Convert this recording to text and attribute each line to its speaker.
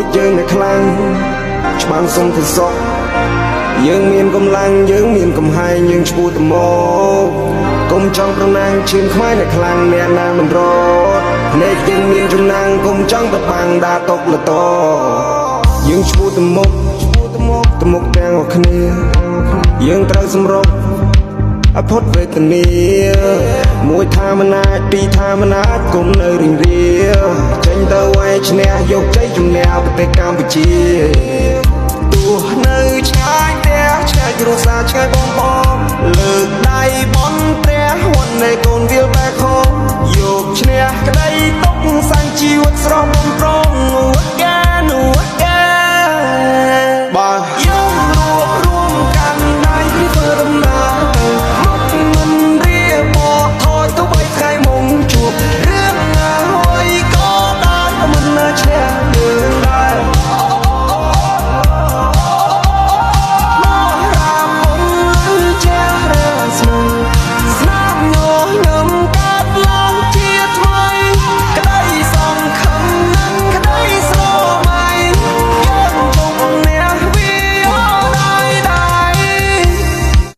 Speaker 1: ចយើងនៅខ្លាំងច្បាំងសុំទៅសុខយើងមានកម្លាំងយើងមានកំហែងយើងឈ្មោះទៅមកកុំចង់ប្រណាំងឈាមខ្មែរនៅខ្លាំងអ្នកណាមិនរត់ភ្នែកយើងមានចំណងកុំចង់ប្របាំងដាតកលតយើងឈ្មោះទៅមុខទាំងអស់គ្នាយើងត្រូវសម្រុកអផុតវេទនាមួយថាមិនអាចពីរថាមិនអាចគុំនៅរៀងរាចេញទៅឲ្យឈ្នះយកជ័យជំនះប្រទេសកម្ពុជាទោះនៅឆ្ងាយផ្ទះឆ្ងាយគ្រួសារឆ្ងាយបងប្អូនលើកដៃបន់ព្រះវត្តនៃកូនវាលបែកហូយកឈ្នះក្តីទុកសាំងជីវិតស្រស់បំព្រង